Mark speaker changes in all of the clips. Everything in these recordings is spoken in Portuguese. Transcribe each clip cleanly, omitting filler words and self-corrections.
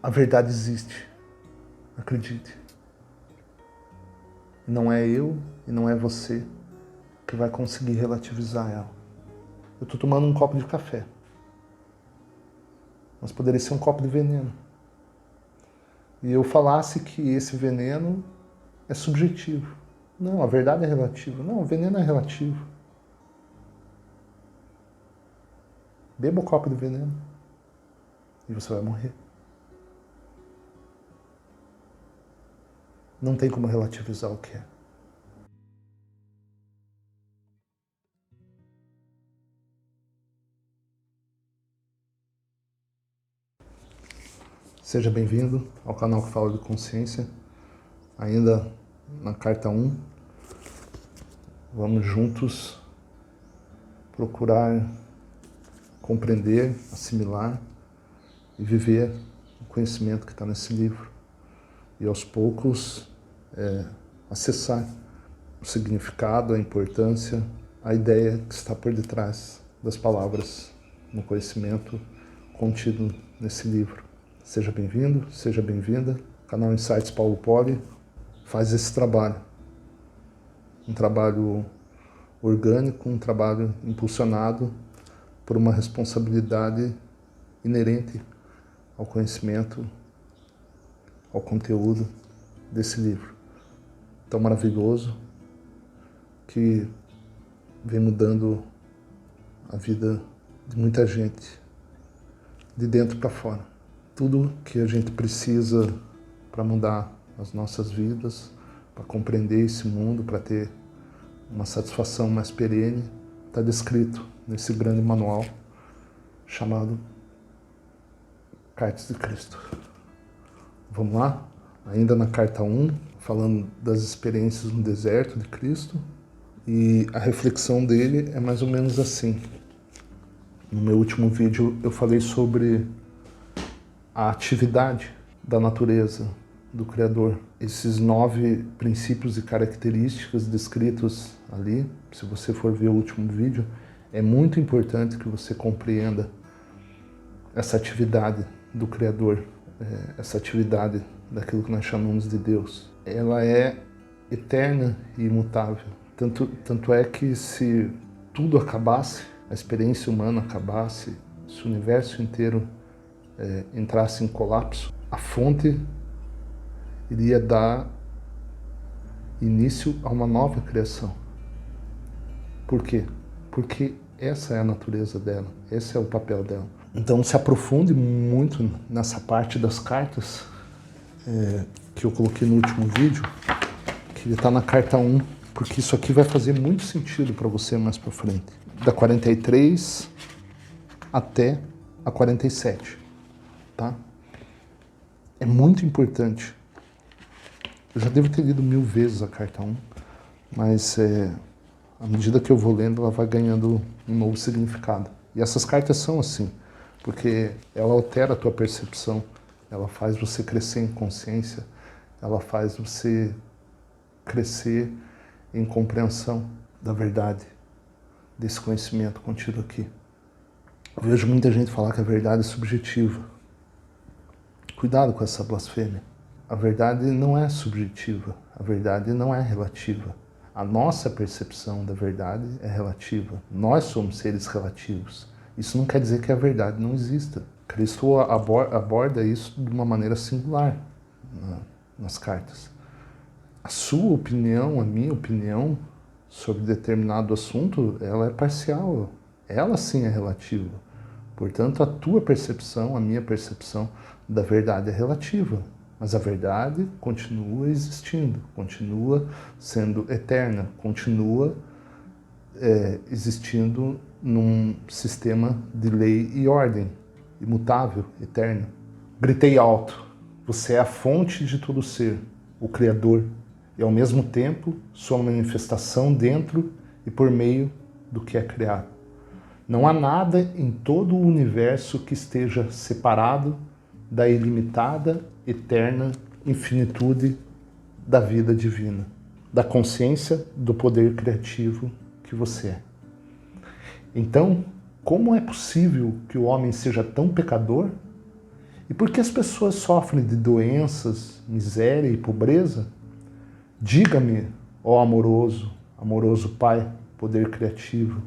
Speaker 1: A verdade existe, acredite. Não é eu e não é você que vai conseguir relativizar ela. Eu estou tomando um copo de café, mas poderia ser um copo de veneno. E eu falasse que esse veneno é subjetivo. Não, a verdade é relativa. Não, o veneno é relativo. Beba o copo de veneno e você vai morrer. Não tem como relativizar o que é. Seja bem-vindo ao canal que fala de consciência. Ainda na carta 1, vamos juntos procurar compreender, assimilar e viver o conhecimento que está nesse livro. E aos poucos acessar o significado, a importância, a ideia que está por detrás das palavras no conhecimento contido nesse livro. Seja bem-vindo, seja bem-vinda. O canal Insights Paulo Poli faz esse trabalho. Um trabalho orgânico, um trabalho impulsionado por uma responsabilidade inerente ao conhecimento, ao conteúdo desse livro tão maravilhoso que vem mudando a vida de muita gente, de dentro para fora. Tudo que a gente precisa para mudar as nossas vidas, para compreender esse mundo, para ter uma satisfação mais perene, está descrito nesse grande manual chamado Cartas de Cristo. Vamos lá? Ainda na carta 1, falando das experiências no deserto de Cristo, e a reflexão dele é mais ou menos assim. No meu último vídeo eu falei sobre a atividade da natureza, do Criador. Esses 9 princípios e características descritos ali, se você for ver o último vídeo, é muito importante que você compreenda essa atividade do Criador, essa atividade daquilo que nós chamamos de Deus. Ela é eterna e imutável. Tanto é que se tudo acabasse, a experiência humana acabasse, se o universo inteiro entrasse em colapso, a fonte iria dar início a uma nova criação. Por quê? Porque essa é a natureza dela, esse é o papel dela. Então se aprofunde muito nessa parte das cartas que eu coloquei no último vídeo, que está na carta 1, porque isso aqui vai fazer muito sentido para você mais para frente. Da 43 até a 47, tá? É muito importante. Eu já devo ter lido 1000 vezes a carta 1, mas à medida que eu vou lendo, ela vai ganhando um novo significado. E essas cartas são assim, porque ela altera a tua percepção, ela faz você crescer em consciência, ela faz você crescer em compreensão da verdade, desse conhecimento contido aqui. Eu vejo muita gente falar que a verdade é subjetiva. Cuidado com essa blasfêmia. A verdade não é subjetiva, a verdade não é relativa. A nossa percepção da verdade é relativa. Nós somos seres relativos. Isso não quer dizer que a verdade não exista. Cristo aborda isso de uma maneira singular nas cartas. A sua opinião, a minha opinião sobre determinado assunto, ela é parcial. Ela sim é relativa. Portanto, a tua percepção, a minha percepção da verdade é relativa. Mas a verdade continua existindo, continua sendo eterna, continua existindo num sistema de lei e ordem, imutável, eterno. Gritei alto, você é a fonte de todo ser, o Criador, e ao mesmo tempo sua manifestação dentro e por meio do que é criado. Não há nada em todo o universo que esteja separado da ilimitada, eterna infinitude da vida divina, da consciência do poder criativo que você é. Então, como é possível que o homem seja tão pecador E por que as pessoas sofrem de doenças, miséria e pobreza? Diga-me, ó amoroso, amoroso Pai, poder criativo,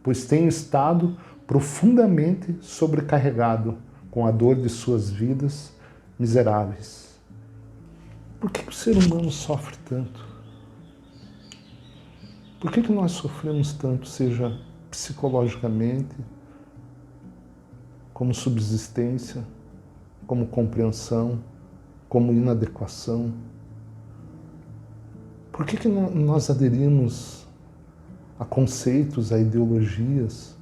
Speaker 1: pois tenho estado profundamente sobrecarregado com a dor de suas vidas miseráveis. Por que o ser humano sofre tanto? Por que nós sofremos tanto, seja psicologicamente, como subsistência, como compreensão, como inadequação? Por que nós aderimos a conceitos, a ideologias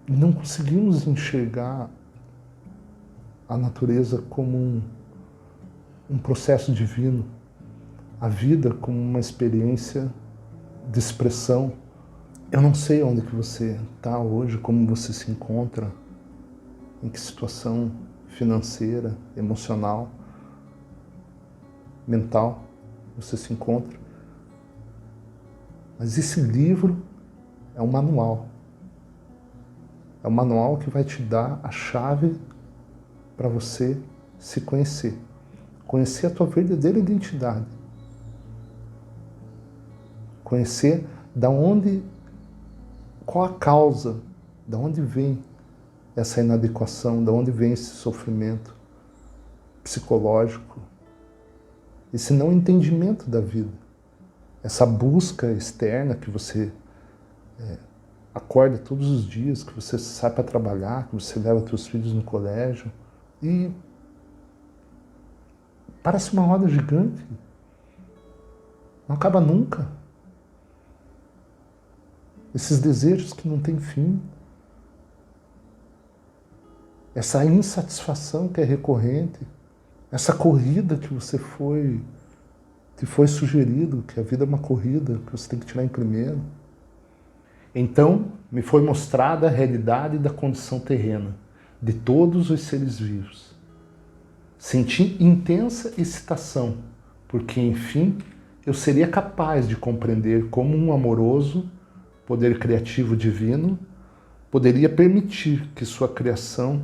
Speaker 1: e não conseguimos enxergar a natureza como um processo divino, a vida como uma experiência de expressão? Eu não sei onde que você está hoje, como você se encontra, em que situação financeira, emocional, mental você se encontra. Mas esse livro é um manual. É um manual que vai te dar a chave para você se conhecer. Conhecer a tua verdadeira identidade. Conhecer da onde, qual a causa, da onde vem essa inadequação, da onde vem esse sofrimento psicológico, esse não entendimento da vida, essa busca externa que você acorda todos os dias, que você sai para trabalhar, que você leva seus filhos no colégio e parece uma roda gigante, não acaba nunca. Esses desejos que não têm fim, essa insatisfação que é recorrente, essa corrida que te foi sugerido, que a vida é uma corrida, que você tem que tirar em primeiro. Então, me foi mostrada a realidade da condição terrena, de todos os seres vivos. Senti intensa excitação, porque, enfim, eu seria capaz de compreender como um amoroso, poder criativo divino, poderia permitir que sua criação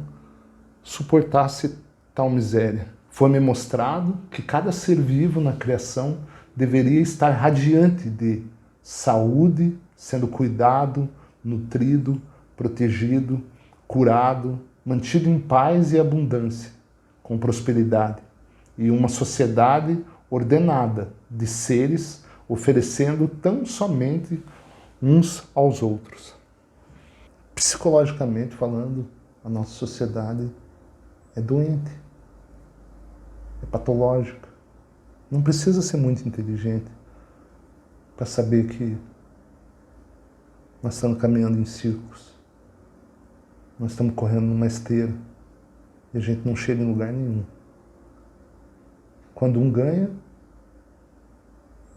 Speaker 1: suportasse tal miséria. Foi-me mostrado que cada ser vivo na criação deveria estar radiante de saúde, sendo cuidado, nutrido, protegido, curado, mantido em paz e abundância, com prosperidade, e uma sociedade ordenada de seres oferecendo tão somente uns aos outros. Psicologicamente falando, a nossa sociedade é doente, é patológica. Não precisa ser muito inteligente para saber que nós estamos caminhando em círculos, nós estamos correndo numa esteira e a gente não chega em lugar nenhum. Quando um ganha,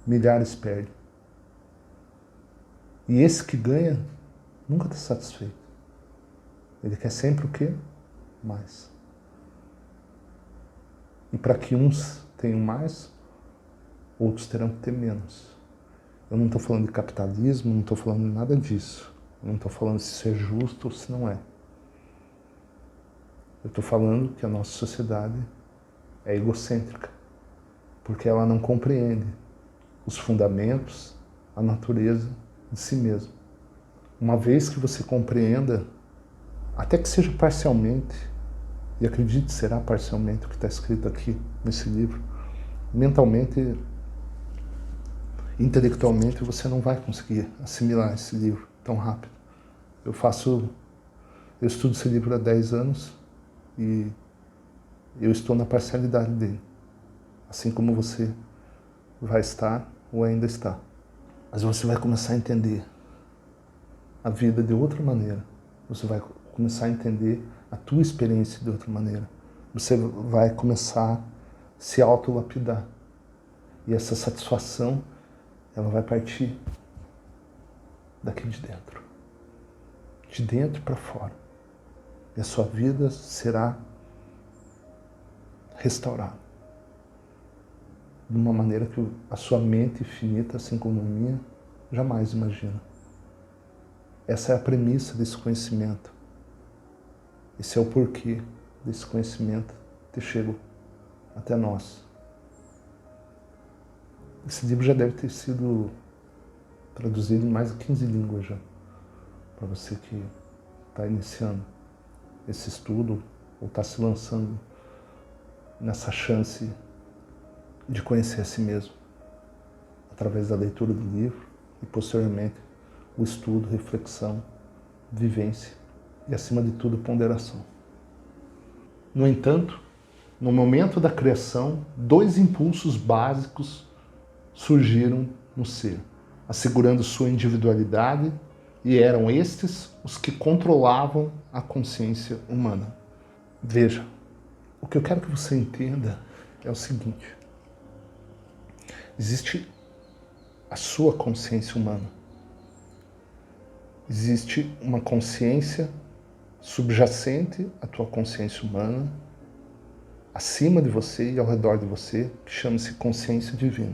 Speaker 1: milhares perdem. E esse que ganha nunca está satisfeito. Ele quer sempre o quê? Mais. E para que uns tenham mais, outros terão que ter menos. Eu não estou falando de capitalismo, não estou falando de nada disso. Eu não estou falando se isso é justo ou se não é. Eu estou falando que a nossa sociedade é egocêntrica, porque ela não compreende os fundamentos, a natureza de si mesma. Uma vez que você compreenda, até que seja parcialmente, e acredite, será parcialmente o que está escrito aqui nesse livro, mentalmente, intelectualmente, você não vai conseguir assimilar esse livro tão rápido. Eu estudo esse livro há 10 anos e eu estou na parcialidade dele, assim como você vai estar ou ainda está. Mas você vai começar a entender a vida de outra maneira. Você vai começar a entender a tua experiência de outra maneira. Você vai começar a se autolapidar. E essa satisfação, ela vai partir daqui de dentro. De dentro para fora. E a sua vida será restaurada. De uma maneira que a sua mente infinita, assim como a minha, jamais imagina. Essa é a premissa desse conhecimento. Esse é o porquê desse conhecimento ter chego até nós. Esse livro já deve ter sido traduzido em mais de 15 línguas já, para você que está iniciando esse estudo ou está se lançando nessa chance de conhecer a si mesmo, através da leitura do livro e, posteriormente, o estudo, reflexão, vivência e, acima de tudo, ponderação. No entanto, no momento da criação, 2 impulsos básicos surgiram no ser, assegurando sua individualidade, e eram estes os que controlavam a consciência humana. Veja, o que eu quero que você entenda é o seguinte: existe a sua consciência humana. Existe uma consciência subjacente à tua consciência humana, acima de você e ao redor de você, que chama-se consciência divina.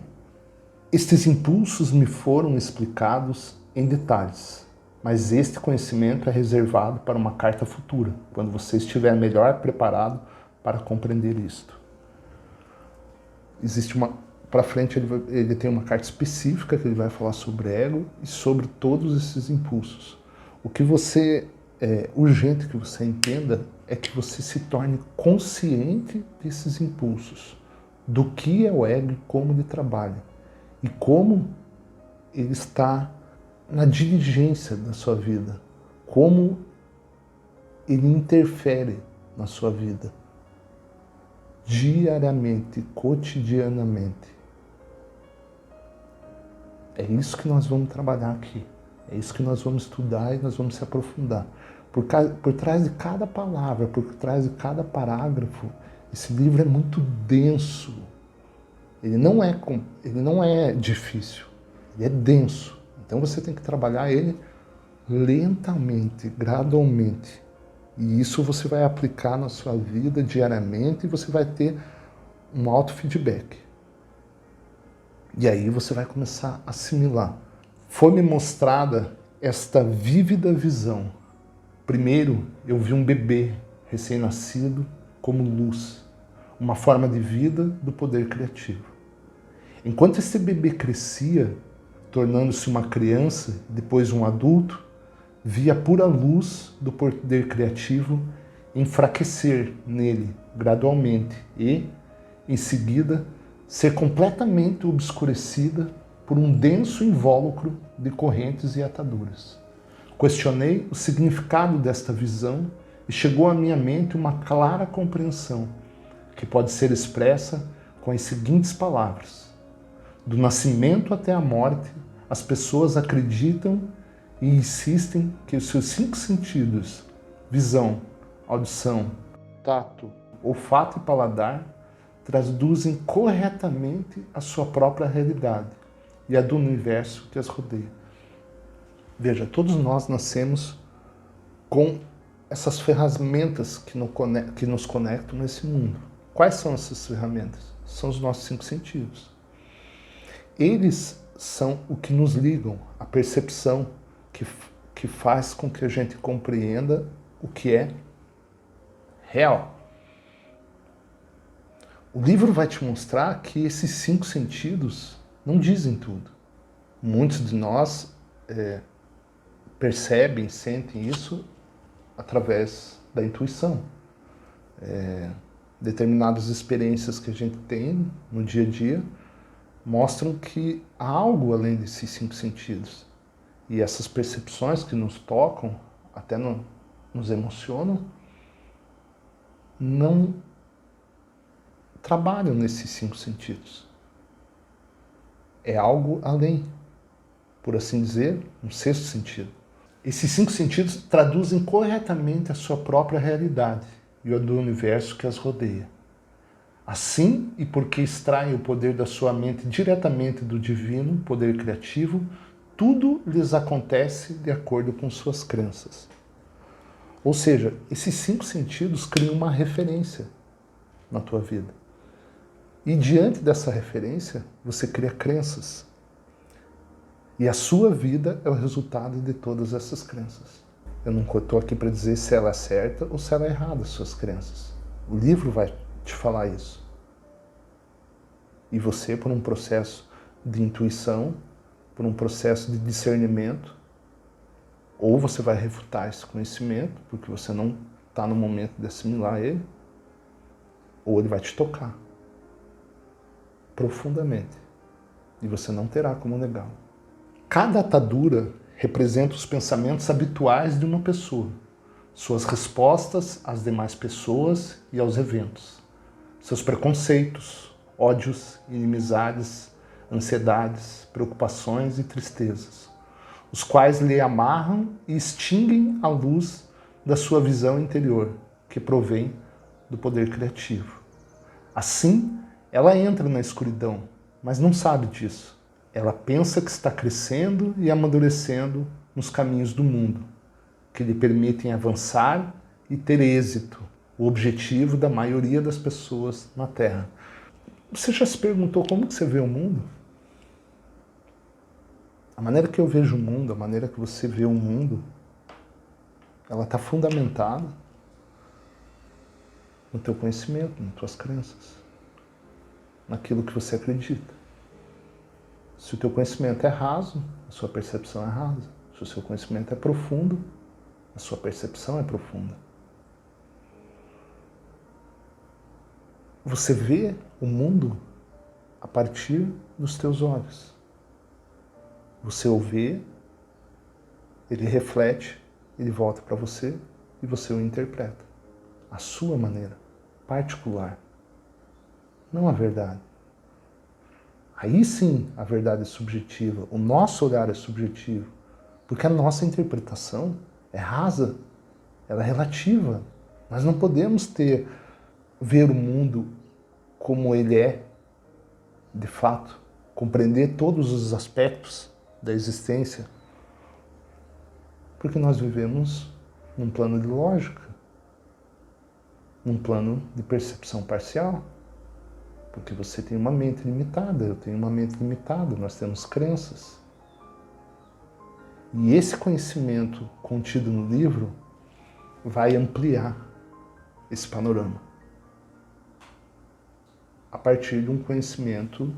Speaker 1: Estes impulsos me foram explicados em detalhes, mas este conhecimento é reservado para uma carta futura, quando você estiver melhor preparado para compreender isto. Existe para frente ele tem uma carta específica que ele vai falar sobre ego e sobre todos esses impulsos. O que é urgente que você entenda é que você se torne consciente desses impulsos, do que é o ego e como ele trabalha, e como ele está na dirigência da sua vida, como ele interfere na sua vida, diariamente, cotidianamente. É isso que nós vamos trabalhar aqui, é isso que nós vamos estudar e nós vamos se aprofundar. Por trás de cada palavra, por trás de cada parágrafo, esse livro é muito denso. Ele não é difícil, ele é denso. Então você tem que trabalhar ele lentamente, gradualmente. E isso você vai aplicar na sua vida diariamente e você vai ter um auto-feedback. E aí você vai começar a assimilar. Foi-me mostrada esta vívida visão. Primeiro, eu vi um bebê recém-nascido como luz, uma forma de vida do poder criativo. Enquanto esse bebê crescia, tornando-se uma criança, depois um adulto, via a pura luz do poder criativo enfraquecer nele gradualmente e, em seguida, ser completamente obscurecida por um denso invólucro de correntes e ataduras. Questionei o significado desta visão e chegou à minha mente uma clara compreensão, que pode ser expressa com as seguintes palavras: do nascimento até a morte, as pessoas acreditam e insistem que os seus 5 sentidos, visão, audição, tato, olfato e paladar, traduzem corretamente a sua própria realidade e a do universo que as rodeia. Veja, todos nós nascemos com essas ferramentas que nos conectam nesse mundo. Quais são essas ferramentas? São os nossos 5 sentidos. Eles são o que nos ligam, a percepção que faz com que a gente compreenda o que é real. O livro vai te mostrar que esses 5 sentidos não dizem tudo. Muitos de nós percebem, sentem isso através da intuição. Determinadas experiências que a gente tem no dia a dia mostram que há algo além desses 5 sentidos. E essas percepções que nos tocam, até nos emocionam, não trabalham nesses 5 sentidos. É algo além, por assim dizer, um 6º sentido. Esses 5 sentidos traduzem corretamente a sua própria realidade e a do universo que as rodeia. Assim, e porque extraem o poder da sua mente diretamente do divino, poder criativo, tudo lhes acontece de acordo com suas crenças. Ou seja, esses 5 sentidos criam uma referência na tua vida. E diante dessa referência, você cria crenças. E a sua vida é o resultado de todas essas crenças. Eu não estou aqui para dizer se ela é certa ou se ela é errada, as suas crenças. O livro vai te falar isso. E você, por um processo de intuição, por um processo de discernimento, ou você vai refutar esse conhecimento, porque você não está no momento de assimilar ele, ou ele vai te tocar profundamente. E você não terá como negá-lo. Cada atadura representa os pensamentos habituais de uma pessoa, suas respostas às demais pessoas e aos eventos, seus preconceitos, ódios, inimizades, ansiedades, preocupações e tristezas, os quais lhe amarram e extinguem a luz da sua visão interior, que provém do poder criativo. Assim, ela entra na escuridão, mas não sabe disso. Ela pensa que está crescendo e amadurecendo nos caminhos do mundo, que lhe permitem avançar e ter êxito, o objetivo da maioria das pessoas na Terra. Você já se perguntou como que você vê o mundo? A maneira que eu vejo o mundo, a maneira que você vê o mundo, ela está fundamentada no teu conhecimento, nas tuas crenças, naquilo que você acredita. Se o teu conhecimento é raso, a sua percepção é rasa. Se o seu conhecimento é profundo, a sua percepção é profunda. Você vê o mundo a partir dos teus olhos. Você o vê, ele reflete, ele volta para você e você o interpreta. A sua maneira, particular. Não a verdade. Aí sim a verdade é subjetiva, o nosso olhar é subjetivo, porque a nossa interpretação é rasa, ela é relativa. Nós não podemos ver o mundo como ele é, de fato, compreender todos os aspectos da existência, porque nós vivemos num plano de lógica, num plano de percepção parcial. Porque você tem uma mente limitada, eu tenho uma mente limitada, nós temos crenças. E esse conhecimento contido no livro vai ampliar esse panorama. A partir de um conhecimento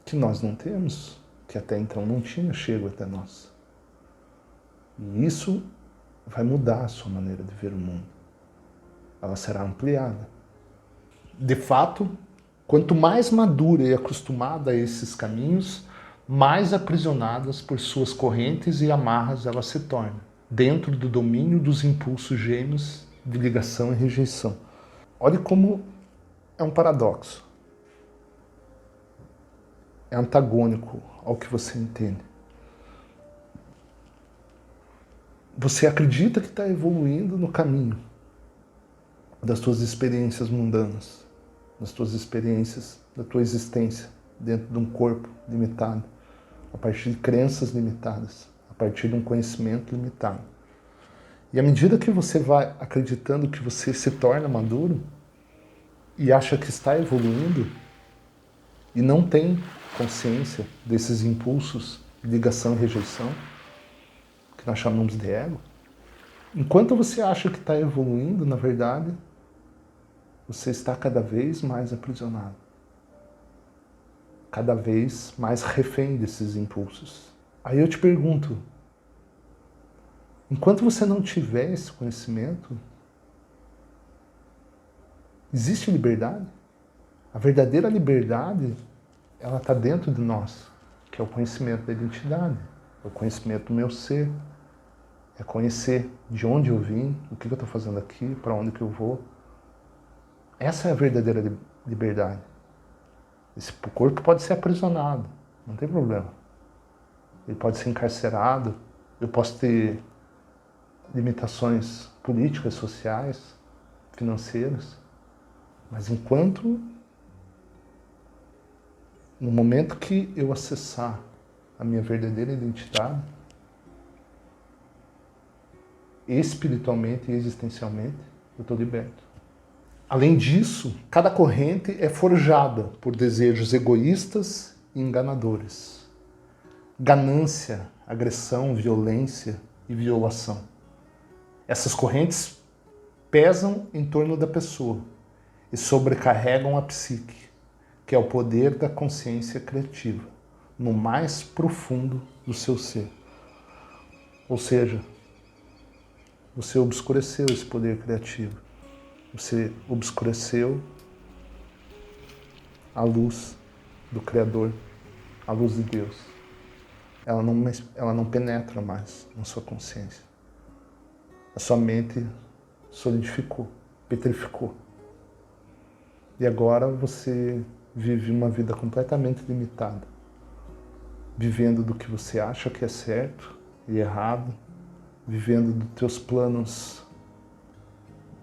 Speaker 1: que nós não temos, que até então não tinha chego até nós. E isso vai mudar a sua maneira de ver o mundo. Ela será ampliada. De fato, quanto mais madura e acostumada a esses caminhos, mais aprisionadas por suas correntes e amarras ela se torna, dentro do domínio dos impulsos gêmeos de ligação e rejeição. Olhe como é um paradoxo. É antagônico ao que você entende. Você acredita que está evoluindo no caminho das tuas experiências mundanas, das tuas experiências da tua existência dentro de um corpo limitado, a partir de crenças limitadas, a partir de um conhecimento limitado. E à medida que você vai acreditando que você se torna maduro e acha que está evoluindo e não tem consciência desses impulsos de ligação e rejeição, que nós chamamos de ego, enquanto você acha que está evoluindo, na verdade, você está cada vez mais aprisionado. Cada vez mais refém desses impulsos. Aí eu te pergunto, enquanto você não tiver esse conhecimento, existe liberdade? A verdadeira liberdade, ela está dentro de nós, que é o conhecimento da identidade, é o conhecimento do meu ser, é conhecer de onde eu vim, o que eu estou fazendo aqui, para onde que eu vou. Essa é a verdadeira liberdade. Esse corpo pode ser aprisionado, não tem problema. Ele pode ser encarcerado, eu posso ter limitações políticas, sociais, financeiras, mas enquanto, no momento que eu acessar a minha verdadeira identidade, espiritualmente e existencialmente, eu estou liberto. Além disso, cada corrente é forjada por desejos egoístas e enganadores. Ganância, agressão, violência e violação. Essas correntes pesam em torno da pessoa e sobrecarregam a psique, que é o poder da consciência criativa, no mais profundo do seu ser. Ou seja, você obscureceu esse poder criativo. Você obscureceu a luz do Criador, a luz de Deus. Ela não penetra mais na sua consciência. A sua mente solidificou, petrificou. E agora você vive uma vida completamente limitada, vivendo do que você acha que é certo e errado, vivendo dos teus planos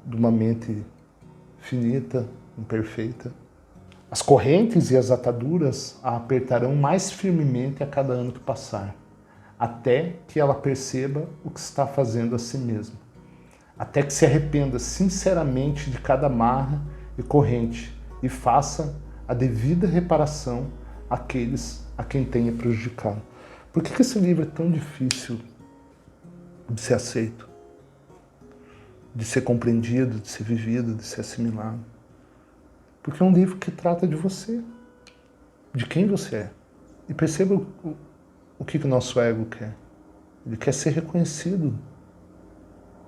Speaker 1: de uma mente finita, imperfeita. As correntes e as ataduras a apertarão mais firmemente a cada ano que passar, até que ela perceba o que está fazendo a si mesma, até que se arrependa sinceramente de cada amarra e corrente e faça a devida reparação àqueles a quem tenha prejudicado. Por que esse livro é tão difícil de ser aceito, de ser compreendido, de ser vivido, de ser assimilado? Porque é um livro que trata de você, de quem você é. E perceba o que o nosso ego quer. Ele quer ser reconhecido,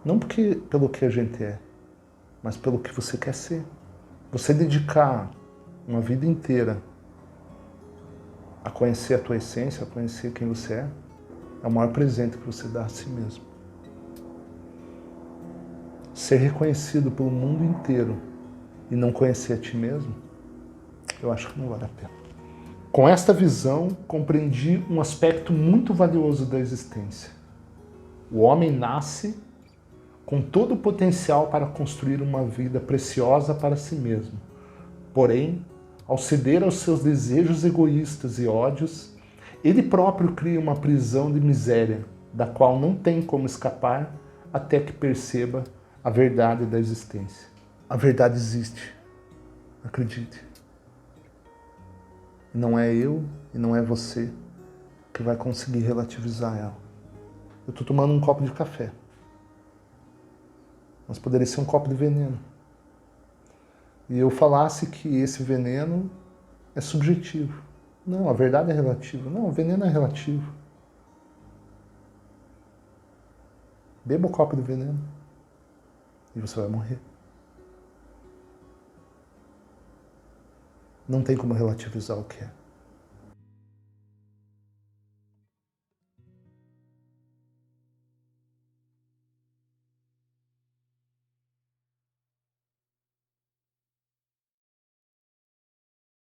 Speaker 1: não pelo que a gente é, mas pelo que você quer ser. Você dedicar uma vida inteira a conhecer a tua essência, a conhecer quem você é o maior presente que você dá a si mesmo. Ser reconhecido pelo mundo inteiro e não conhecer a ti mesmo, eu acho que não vale a pena. Com esta visão, compreendi um aspecto muito valioso da existência. O homem nasce com todo o potencial para construir uma vida preciosa para si mesmo. Porém, ao ceder aos seus desejos egoístas e ódios, ele próprio cria uma prisão de miséria, da qual não tem como escapar até que perceba a verdade da existência. A verdade existe, acredite. Não é eu e não é você que vai conseguir relativizar ela. Eu estou tomando um copo de café, mas poderia ser um copo de veneno. E eu falasse que esse veneno é subjetivo. Não, a verdade é relativa. Não, o veneno é relativo. Beba o copo de veneno e você vai morrer. Não tem como relativizar o que é.